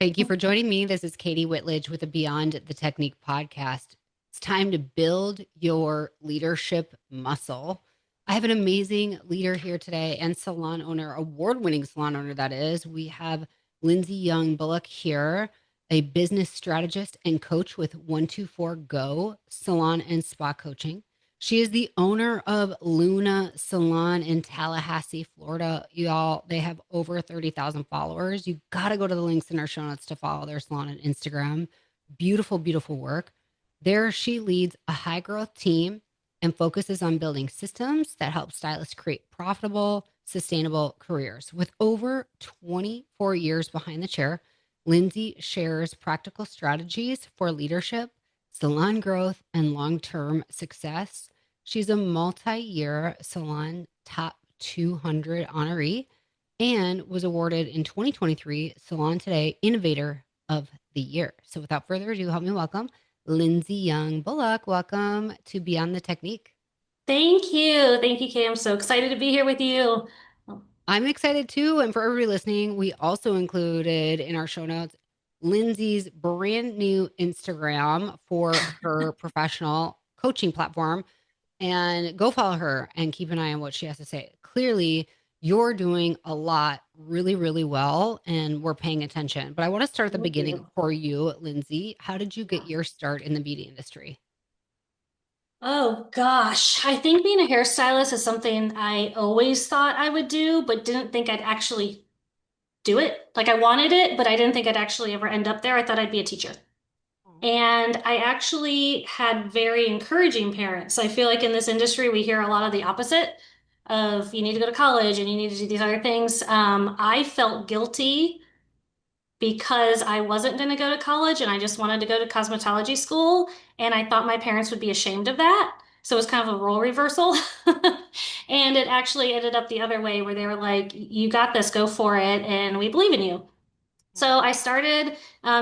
Thank you for joining me. This is Kati Whitledge with the Beyond the Technique podcast. It's time to build your leadership muscle. I have an amazing leader here today and salon owner, award winning salon owner, that is. We have Lindsey Young-Bullock here, a business strategist and coach with 124 Go Salon and Spa Coaching. She is the owner of Luna Salon in Tallahassee, Florida. Y'all, they have over 30,000 followers. You got to go to the links in our show notes to follow their salon on Instagram. Beautiful, beautiful work. There, she leads a high growth team and focuses on building systems that help stylists create profitable, sustainable careers. With over 24 years behind the chair, Lindsey shares practical strategies for leadership, salon growth, and long term success. She's a multi year Salon Top 200 honoree and was awarded in 2023 Salon Today Innovator of the Year. So, without further ado, help me welcome Lindsey Young-Bullock. Welcome to Beyond the Technique. Thank you. Thank you, Kay. I'm so excited to be here with you. I'm excited too. And for everybody listening, we also included in our show notes Lindsey's brand new Instagram for her professional coaching platform. And go follow her and keep an eye on what she has to say. Clearly, you're doing a lot really, really well, and we're paying attention. But I want to start at the Thank beginning you. for you, Lindsey. How did you get your start in the beauty industry? Oh gosh, I think being a hairstylist is something I always thought I would do, but didn't think I'd actually do it. Like I wanted it, but I didn't think I'd actually ever end up there. I thought I'd be a teacher. And I actually had very encouraging parents. I feel like in this industry, we hear a lot of the opposite of you need to go to college and you need to do these other things. I felt guilty because I wasn't going to go to college and I just wanted to go to cosmetology school. And I thought my parents would be ashamed of that. So it was kind of a role reversal. And it actually ended up the other way where they were like, you got this, go for it, and we believe in you. So I started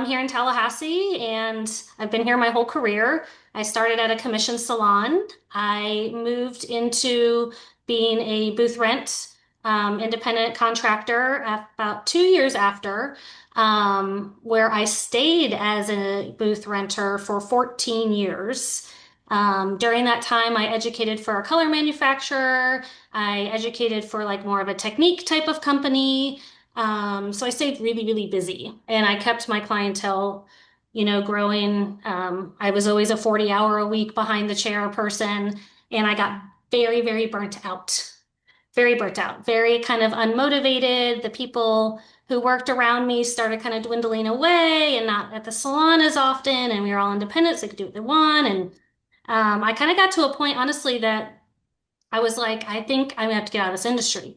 here in Tallahassee and I've been here my whole career. I started at a commission salon. I moved into being a booth rent independent contractor about 2 years after, where I stayed as a booth renter for 14 years. During that time, I educated for a color manufacturer. I educated for like more of a technique type of company. So I stayed really, really busy and I kept my clientele, growing. I was always a 40-hour a week behind the chair person and I got very, very burnt out. Very burnt out, very kind of unmotivated. The people who worked around me started kind of dwindling away and not at the salon as often. And we were all independent, so they could do what they want. And I kind of got to a point, honestly, that I was like, I think I'm gonna have to get out of this industry.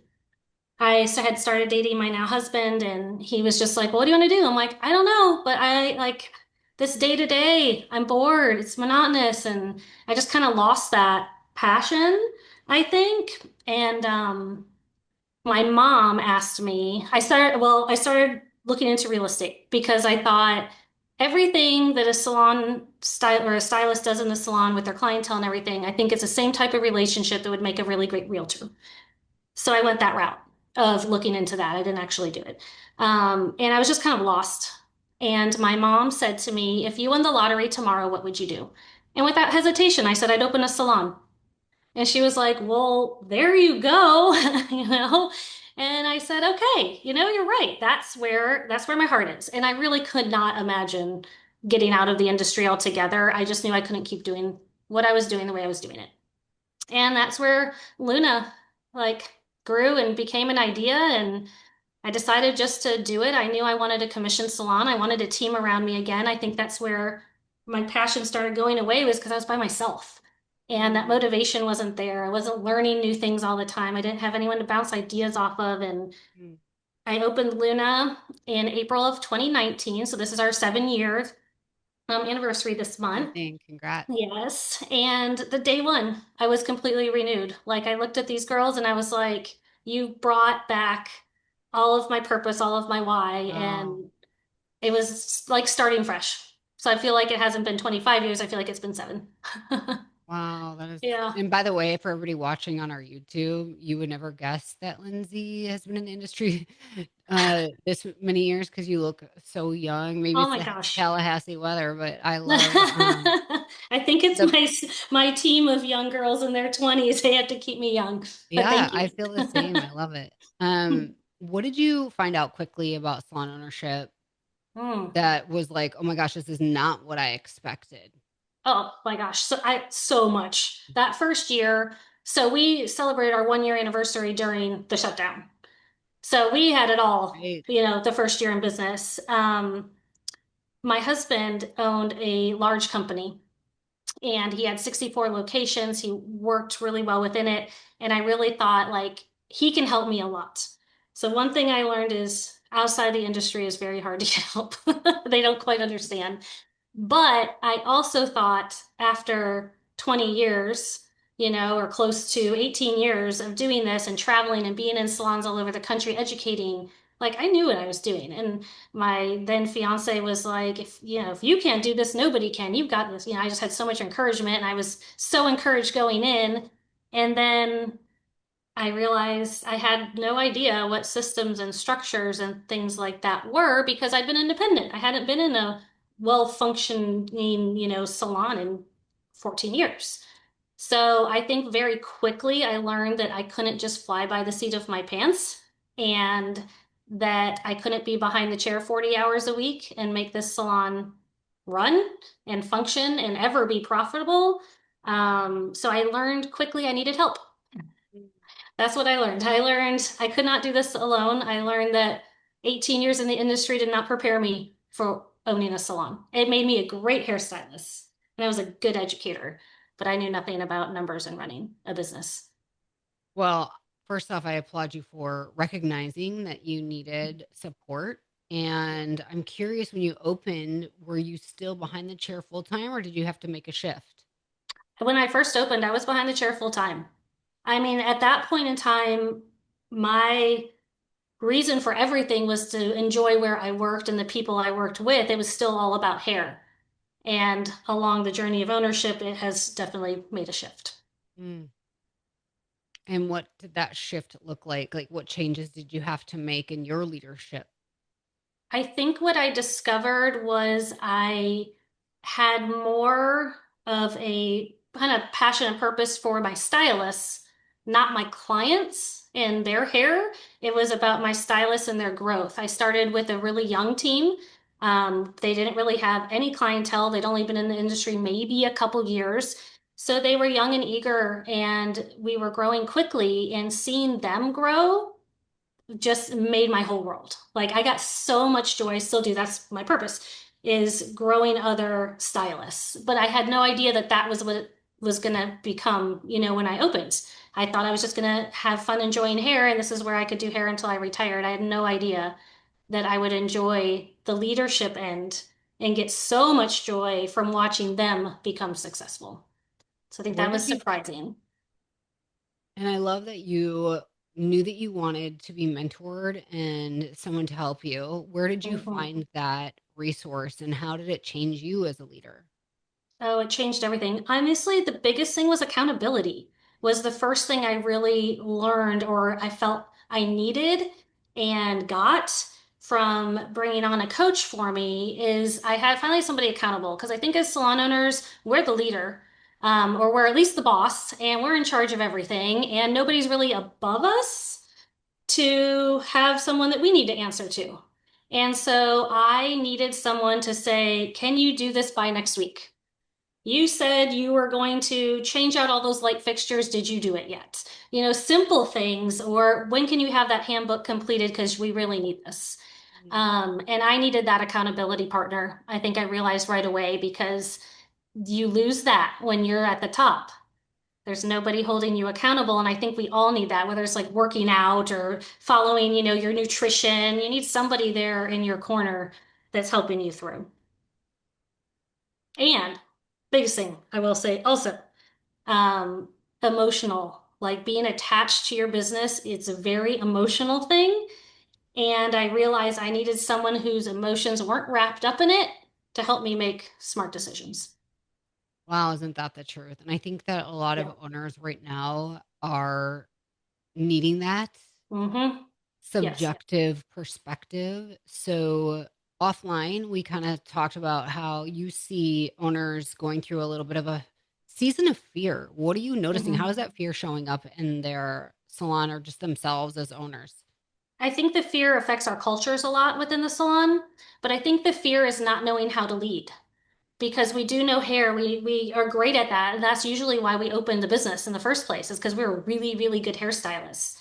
Had started dating my now husband, and he was just like, well, "What do you want to do?" I'm like, "I don't know, but I like this day to day. I'm bored. It's monotonous." And I just kind of lost that passion, I think. And my mom asked me, I started looking into real estate because I thought everything that a salon style or a stylist does in the salon with their clientele and everything, I think it's the same type of relationship that would make a really great realtor. So I went that route of looking into that. I didn't actually do it. And I was just kind of lost. And my mom said to me, if you won the lottery tomorrow, what would you do? And without hesitation, I said, I'd open a salon. And she was like, well, there you go, you know? And I said, okay, you're right. That's where my heart is. And I really could not imagine getting out of the industry altogether. I just knew I couldn't keep doing what I was doing the way I was doing it. And that's where Luna like grew and became an idea. And I decided just to do it. I knew I wanted a commission salon. I wanted a team around me again. I think that's where my passion started going away was because I was by myself. And that motivation wasn't there. I wasn't learning new things all the time. I didn't have anyone to bounce ideas off of. And Mm. I opened Luna in April of 2019. So this is our 7 year anniversary this month. Amazing. Congrats. Yes. And the day one, I was completely renewed. Like I looked at these girls and I was like, you brought back all of my purpose, all of my why. Oh, And it was like starting fresh. So I feel like it hasn't been 25 years. I feel like it's been seven. Wow, that is. Yeah. And by the way, for everybody watching on our YouTube, you would never guess that Lindsay has been in the industry this many years because you look so young. Maybe Oh it's my the gosh. Tallahassee weather, but I love I think it's the my team of young girls in their 20s. They have to keep me young. But yeah, thank I you. feel the same. I love it. What did you find out quickly about salon ownership Mm. that was like, oh my gosh, this is not what I expected? Oh my gosh. So much. That first year, so we celebrated our 1 year anniversary during the shutdown. So we had it all, Right. the first year in business. My husband owned a large company and he had 64 locations. He worked really well within it. And I really thought like he can help me a lot. So one thing I learned is outside the industry is very hard to get help. They don't quite understand. But I also thought after 20 years, or close to 18 years of doing this and traveling and being in salons all over the country, educating, like I knew what I was doing. And my then fiance was like, if you can't do this, nobody can. You've got this. I just had so much encouragement and I was so encouraged going in. And then I realized I had no idea what systems and structures and things like that were because I'd been independent. I hadn't been in a well-functioning, salon in 14 years. So I think very quickly I learned that I couldn't just fly by the seat of my pants and that I couldn't be behind the chair 40 hours a week and make this salon run and function and ever be profitable. So I learned quickly I needed help. That's what I learned. I learned I could not do this alone. I learned that 18 years in the industry did not prepare me for owning a salon. It made me a great hairstylist and I was a good educator, but I knew nothing about numbers and running a business. Well, first off, I applaud you for recognizing that you needed support. And I'm curious, when you opened, were you still behind the chair full time or did you have to make a shift? When I first opened, I was behind the chair full time. I mean, at that point in time, my reason for everything was to enjoy where I worked and the people I worked with. It was still all about hair. And along the journey of ownership, it has definitely made a shift. Mm. And what did that shift look like? Like, what changes did you have to make in your leadership? I think what I discovered was I had more of a kind of passion and purpose for my stylists, not my clients and their hair. It was about my stylists and their growth. I started with a really young team. They didn't really have any clientele. They'd only been in the industry maybe a couple years. So they were young and eager, and we were growing quickly, and seeing them grow just made my whole world. Like I got so much joy, I still do. That's my purpose is growing other stylists. But I had no idea that that was what it was going to become, when I opened. I thought I was just going to have fun enjoying hair and this is where I could do hair until I retired. I had no idea that I would enjoy the leadership end and get so much joy from watching them become successful. So I think Where that was did you, surprising. and I love that you knew that you wanted to be mentored and someone to help you. Where did you Mhm. find that resource and how did it change you as a leader? Oh, it changed everything. Honestly, the biggest thing was accountability, was the first thing I really learned or I felt I needed and got from bringing on a coach for me is I had finally somebody accountable because I think as salon owners, we're the leader, or we're at least the boss, and we're in charge of everything, and nobody's really above us to have someone that we need to answer to. And so I needed someone to say, can you do this by next week? You said you were going to change out all those light fixtures. Did you do it yet? Simple things, or when can you have that handbook completed? Because we really need this. Mm. And I needed that accountability partner. I think I realized right away because you lose that when you're at the top. There's nobody holding you accountable. And I think we all need that, whether it's like working out or following, your nutrition. You need somebody there in your corner that's helping you through. And biggest thing I will say also, um, emotional, like being attached to your business. It's a very emotional thing. And I realized I needed someone whose emotions weren't wrapped up in it to help me make smart decisions. Wow, isn't that the truth? And I think that a lot Yeah. of owners right now are needing that Mm-hmm. Yes. subjective perspective. So offline, we kind of talked about how you see owners going through a little bit of a season of fear. What are you noticing? How Mm-hmm. is that fear showing up in their salon or just themselves as owners? I think the fear affects our cultures a lot within the salon, but I think the fear is not knowing how to lead. Because we do know hair. We are great at that. And that's usually why we opened the business in the first place, is because we were really, really good hairstylists.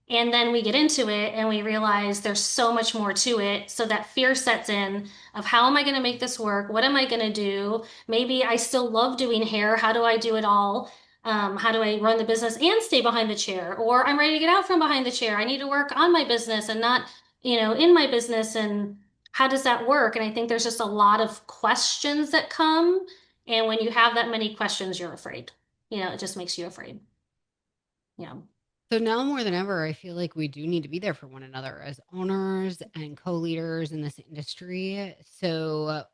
And then we get into it and we realize there's so much more to it. So that fear sets in of how am I going to make this work? What am I going to do? Maybe I still love doing hair. How do I do it all? How do I run the business and stay behind the chair? Or I'm ready to get out from behind the chair. I need to work on my business and not, in my business. And how does that work? And I think there's just a lot of questions that come. And when you have that many questions, you're afraid. It just makes you afraid. Yeah. So now more than ever, I feel like we do need to be there for one another as owners and co-leaders in this industry. So,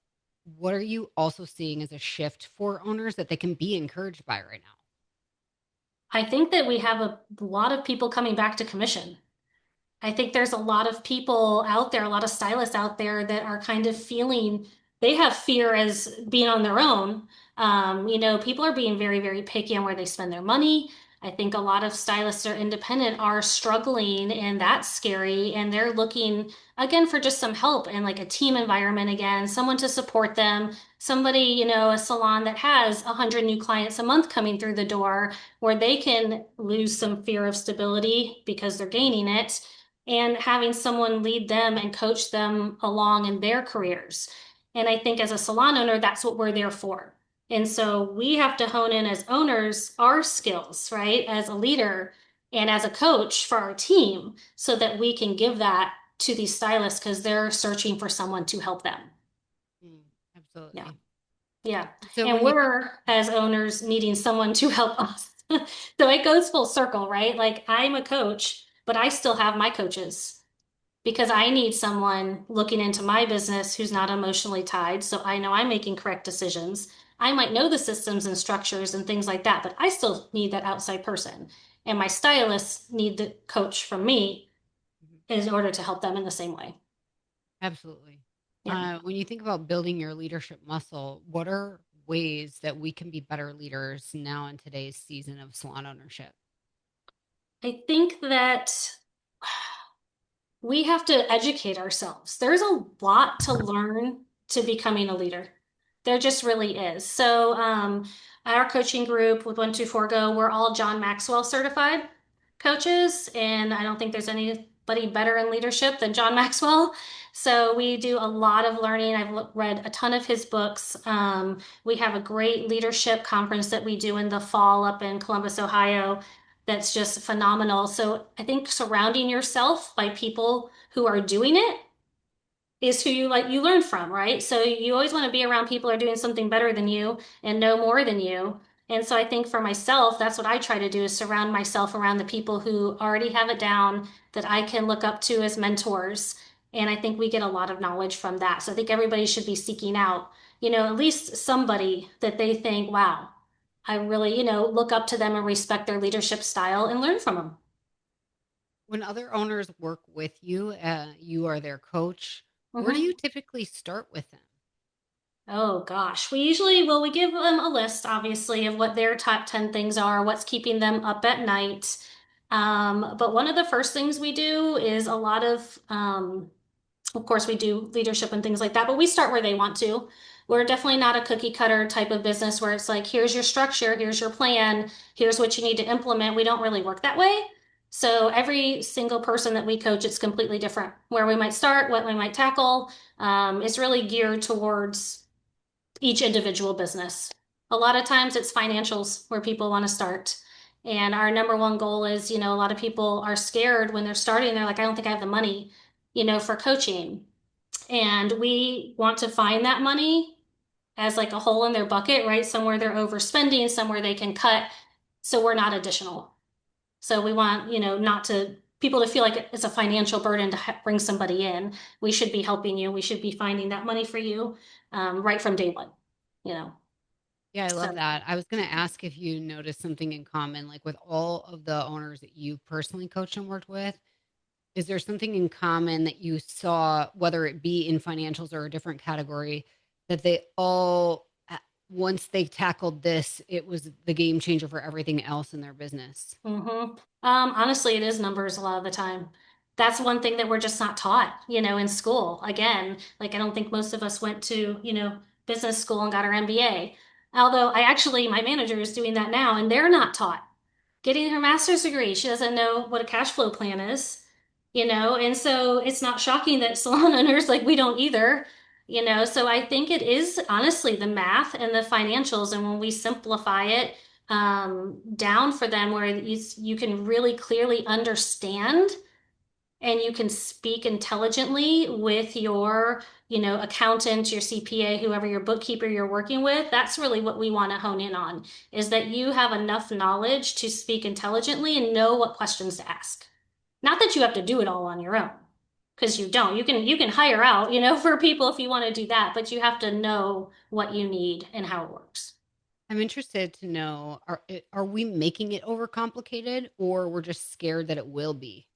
what are you also seeing as a shift for owners that they can be encouraged by right now? I think that we have a lot of people coming back to commission. I think there's a lot of people out there, a lot of stylists out there that are kind of feeling they have fear as being on their own. People are being very, very picky on where they spend their money. I think a lot of stylists are independent are struggling, and that's scary. And they're looking again for just some help and like a team environment again, someone to support them, somebody, a salon that has 100 new clients a month coming through the door where they can lose some fear of stability because they're gaining it and having someone lead them and coach them along in their careers. And I think as a salon owner, that's what we're there for. And so we have to hone in as owners our skills, right? As a leader and as a coach for our team so that we can give that to these stylists because they're searching for someone to help them. Mm, Yeah. absolutely. Yeah. So And when you think, we're, as owners, needing someone to help us. So it goes full circle, right? Like I'm a coach, but I still have my coaches because I need someone looking into my business who's not emotionally tied. So I know I'm making correct decisions. I might know the systems and structures and things like that, but I still need that outside person. And my stylists need the coach from me Mhm, in order to help them in the same way. absolutely. Yeah. When you think about building your leadership muscle, what are ways that we can be better leaders now in today's season of salon ownership? I think that we have to educate ourselves. There's a lot to learn to becoming a leader. There just really is. So, at our coaching group with 124 Go, we're all John Maxwell certified coaches, and I don't think there's anybody better in leadership than John Maxwell. So, we do a lot of learning. I've read a ton of his books. We have a great leadership conference that we do in the fall up in Columbus, Ohio that's just phenomenal. So I think surrounding yourself by people who are doing it is who you learn from, right? So you always want to be around people who are doing something better than you and know more than you. And so I think for myself, that's what I try to do is surround myself around the people who already have it down that I can look up to as mentors. And I think we get a lot of knowledge from that. So I think everybody should be seeking out, at least somebody that they think, wow, I really, look up to them and respect their leadership style and learn from them. When other owners work with you, you are their coach. Where do you Hmm. typically start with them? Oh gosh, we give them a list, obviously, of what their top 10 things are, what's keeping them up at night. But one of the first things we do is a lot of course, we do leadership and things like that, but we start where they want to. We're definitely not a cookie cutter type of business where it's like, here's your structure, here's your plan, here's what you need to implement. We don't really work that way. So every single person that we coach, it's completely different. Where we might start, what we might tackle, it's really geared towards each individual business. A lot of times it's financials where people want to start. And our number one goal is, a lot of people are scared when they're starting. They're like, I don't think I have the money, for coaching. And we want to find that money as like a hole in their bucket, right? Somewhere they're overspending, somewhere they can cut. So we're not additional. So we want, not to people to feel like it's a financial burden to bring somebody in. We should be helping you. We should be finding that money for you right from day one, you know. Yeah, I love So, that. I was going to ask if you noticed something in common, like with all of the owners that you personally coached and worked with. Is there something in common that you saw, whether it be in financials or a different category, that they all, once they tackled this, it was the game changer for everything else in their business? honestly, it is numbers a lot of the time. That's one thing that we're just not taught, in school. Again, like I don't think most of us went to, business school and got our MBA. Although my manager is doing that now and they're not taught. Getting her master's degree, she doesn't know what a cash flow plan is, and so it's not shocking that salon owners like we don't either, so I think it is honestly the math and the financials, and when we simplify it down for them where you can really clearly understand and you can speak intelligently with your accountant, your CPA, whoever your bookkeeper you're working with. That's really what we want to hone in on, is that you have enough knowledge to speak intelligently and know what questions to ask. Not that you have to do it all on your own, because you don't. You can hire out, for people if you want to do that, but you have to know what you need and how it works. I'm interested to know, are we making it overcomplicated or we're just scared that it will be?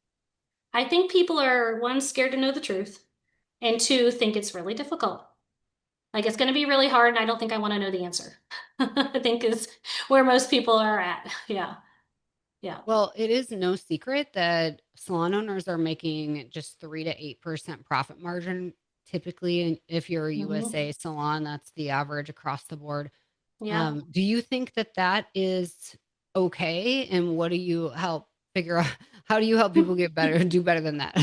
I think people are, one, scared to know the truth, and two, think it's really difficult. Like it's going to be really hard, and I don't think I want to know the answer. I think is where most people are at. Yeah. Yeah. Well, it is no secret that salon owners are making just 3 to 8% profit margin typically. And if you're a Hmm. USA salon, that's the average across the board. Yeah. Do you think that that is okay? And what do you help figure out? How do you help people get better, do better than that?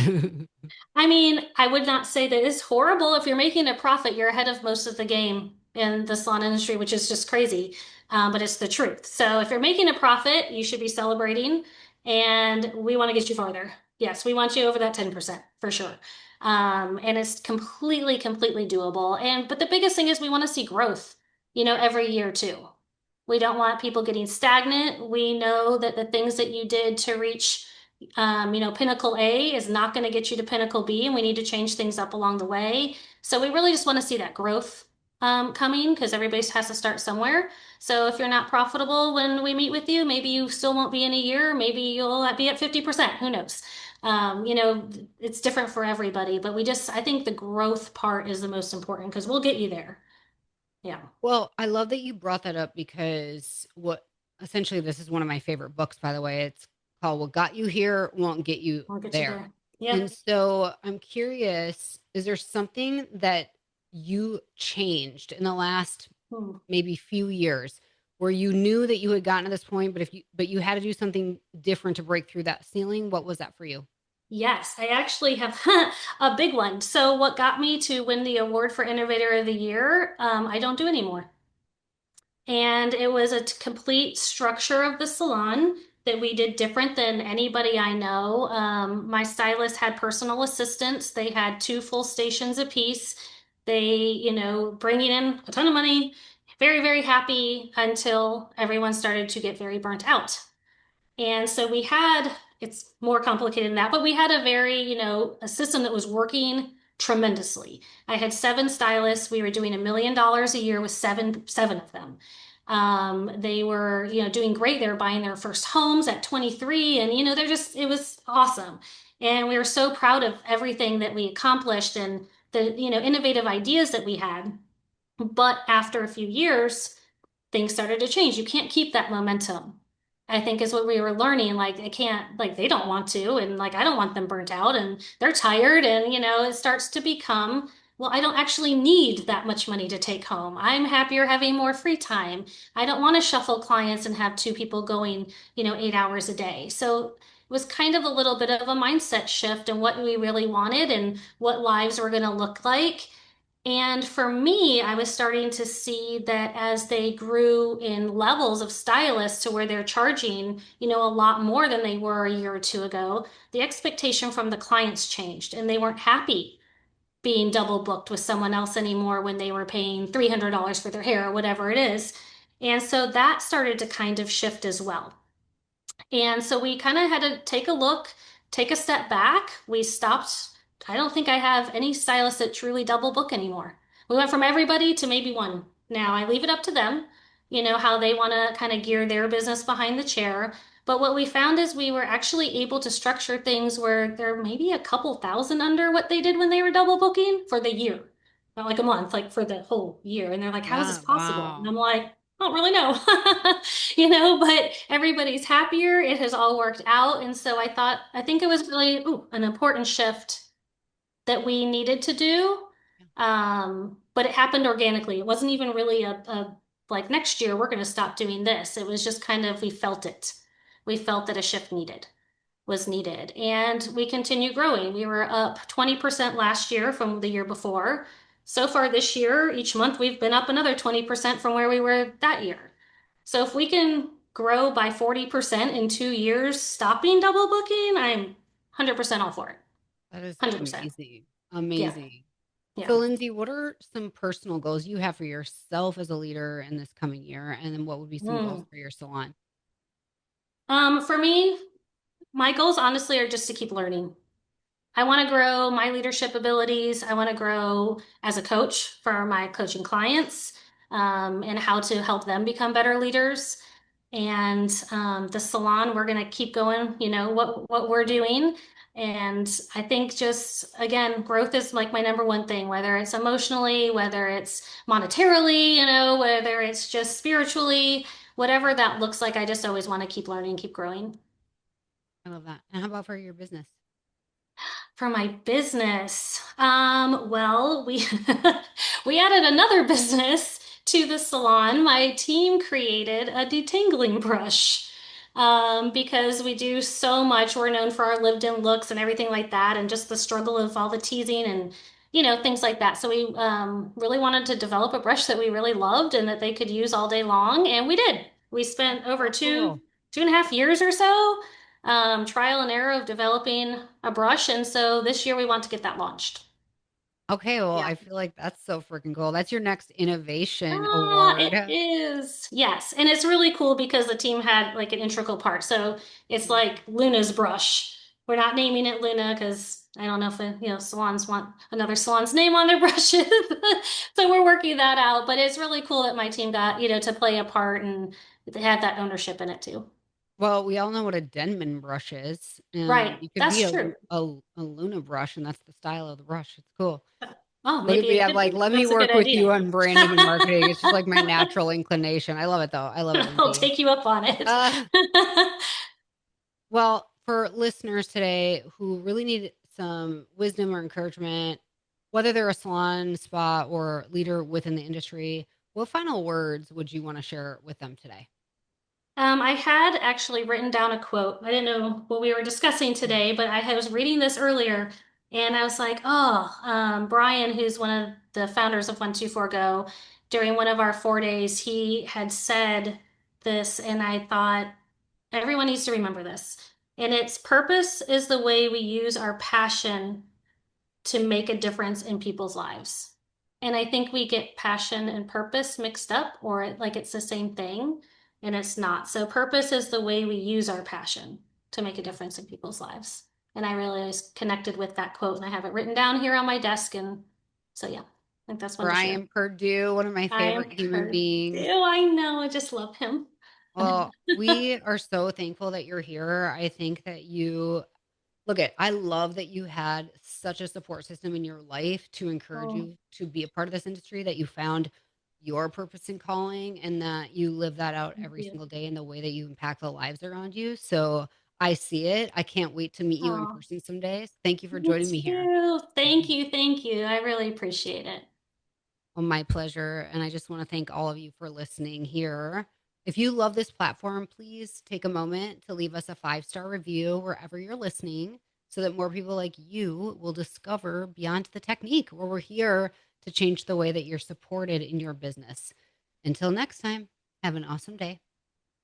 I mean, I would not say that it's horrible. If you're making a profit, you're ahead of most of the game in the salon industry, which is just crazy. But it's the truth. So if you're making a profit, you should be celebrating, and we want to get you farther. Yes, we want you over that 10% for sure. And it's completely, completely doable. But the biggest thing is we want to see growth, every year too. We don't want people getting stagnant. We know that the things that you did to reach pinnacle A is not going to get you to pinnacle B, and we need to change things up along the way. So we really just want to see that growth coming, because everybody has to start somewhere. So if you're not profitable when we meet with you, maybe you still won't be in a year. Maybe you'll be at 50%. Who knows? It's different for everybody, but I think the growth part is the most important because we'll get you there. Yeah, Well, I love that you brought that up because what essentially this is one of my favorite books, by the way. It's called What Got You Here Won't Get You we'll get you There. there. And Yep. so I'm curious, is there something that you changed in the last Hmm. maybe few years where you knew that you had gotten to this point, but you had to do something different to break through that ceiling? What was that for you? Yes, I actually have a big one. So, what got me to win the award for Innovator of the Year, I don't do anymore. And it was a complete structure of the salon that we did different than anybody I know. My stylist had personal assistants. They had two full stations apiece. They, bringing in a ton of money, very, very happy until everyone started to get very burnt out. And so it's more complicated than that, but we had a a system that was working tremendously. I had seven stylists. We were doing $1 million a year with seven of them. They were, doing great. They were buying their first homes at 23, and, it was awesome. And we were so proud of everything that we accomplished and the, innovative ideas that we had. But after a few years, things started to change. You can't keep that momentum. I think is what we were learning. Like, I can't, like, they don't want to, and like, I don't want them burnt out, and they're tired. And, it starts to become, well, I don't actually need that much money to take home. I'm happier having more free time. I don't want to shuffle clients and have two people going, 8 hours a day. So it was kind of a little bit of a mindset shift and what we really wanted and what lives were going to look like. And for me, I was starting to see that as they grew in levels of stylists to where they're charging, a lot more than they were a year or two ago, the expectation from the clients changed and they weren't happy being double booked with someone else anymore when they were paying $300 for their hair or whatever it is. And so that started to kind of shift as well. And so we kind of had to take a look, take a step back. We stopped. I don't think I have any stylists that truly double book anymore. We went from everybody to maybe one. Now I leave it up to them. how they want to kind of gear their business behind the chair. But what we found is we were actually able to structure things where they're maybe a couple thousand under what they did when they were double booking for the year. Not like a month, like for the whole year. And they're like, how is this Yeah. possible? And Wow. I'm like, I don't really know. But everybody's happier. It has all worked out. And so I think it was really an important shift that we needed to do. But it happened organically. It wasn't even really a like next year we're going to stop doing this. It was just kind of we felt it. We felt that a shift was needed, and we continue growing. We were up 20% last year from the year before. So far this year, each month we've been up another 20% from where we were that year. So if we can grow by 40% in 2 years, stopping double booking, I'm 100% all for it. That is 100%. amazing. Yeah. Amazing. Yeah. So, Lindsay, what are some personal goals you have for yourself as a leader in this coming year? And then what would be some goals Mm. for your salon? For me, my goals honestly are just to keep learning. I want to grow my leadership abilities. I want to grow as a coach for my coaching clients, and how to help them become better leaders. And the salon, we're going to keep going, what we're doing. And I think just, again, growth is like my number one thing, whether it's emotionally, whether it's monetarily, whether it's just spiritually, whatever that looks like. I just always want to keep learning, keep growing. I love that. And how about for your business? For my business, well, we we added another business to the salon. My team created a detangling brush, because we do so much. We're known for our lived-in looks and everything like that, and just the struggle of all the teasing and things like that. So we really wanted to develop a brush that we really loved and that they could use all day long, and we did. We That's spent over so cool. 2.5 years or so, trial and error of developing a brush. And so this year we want to get that launched. Okay, well, Yeah. I feel like that's so freaking cool. That's your next innovation Ah, award. it is. Yes. And it's really cool because the team had like an integral part. So it's Mhm. like Luna's brush. We're not naming it Luna because I don't know if salons want another salon's name on their brushes. So we're working that out. But it's really cool that my team got, to play a part and they had that ownership in it too. Well, we all know what a Denman brush is. Right. You could be That's true. a Luna brush, and that's the style of the brush. It's cool. Oh, Look at maybe me. it I'm could like, be. let me That's a good work with you idea. on branding and marketing. It's just like my natural inclination. I love it though. I love it, I'll Lindsay. take you up on it. Uh, well, for listeners today who really need some wisdom or encouragement, whether they're a salon, spa, or leader within the industry, what final words would you want to share with them today? I had actually written down a quote. I didn't know what we were discussing Mhm. today, but I was reading this earlier and I was like, oh, Brian, who's one of the founders of 124 Go, during one of our 4 days, he had said this, and I thought everyone needs to remember this. And its purpose is the way we use our passion to make a difference in people's lives. And I think we get passion and purpose mixed up, or like it's the same thing, and it's not. So, purpose is the way we use our passion to make a difference in people's lives. And I really was connected with that quote, and I have it written down here on my desk. And so, yeah, I think that's one to share. Brian Purdue, one of my I am favorite human Purdue. beings. I know. I just love him. Well, we are so thankful that you're here. I think that you look at, I love that you had such a support system in your life to encourage Oh, you to be a part of this industry, that you found your purpose and calling, and that you live that out thank every you. single day in the way that you impact the lives around you. So I see it. I can't wait to meet you in Oh, person some days. Thank you for me joining me here. too. Thank Mhm. you. Thank you. I really appreciate it. Well, my pleasure. And I just want to thank all of you for listening here. If you love this platform, please take a moment to leave us a 5-star review wherever you're listening so that more people like you will discover Beyond the Technique, where we're here to change the way that you're supported in your business. Until next time, have an awesome day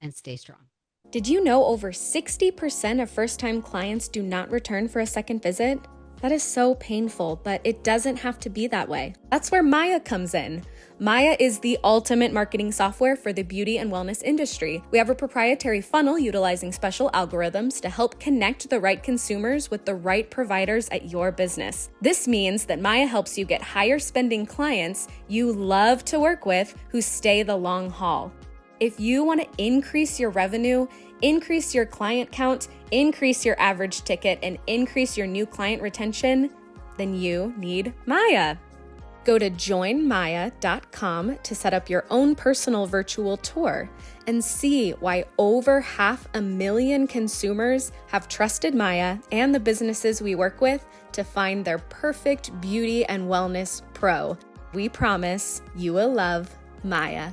and stay strong. Did you know over 60% of first time clients do not return for a second visit? That is so painful, but it doesn't have to be that way. That's where Maya comes in. Maya is the ultimate marketing software for the beauty and wellness industry. We have a proprietary funnel utilizing special algorithms to help connect the right consumers with the right providers at your business. This means that Maya helps you get higher spending clients you love to work with who stay the long haul. If you want to increase your revenue, increase your client count, increase your average ticket, and increase your new client retention, then you need Maya. Go to joinmaya.com to set up your own personal virtual tour and see why over 500,000 consumers have trusted Maya and the businesses we work with to find their perfect beauty and wellness pro. We promise you will love Maya.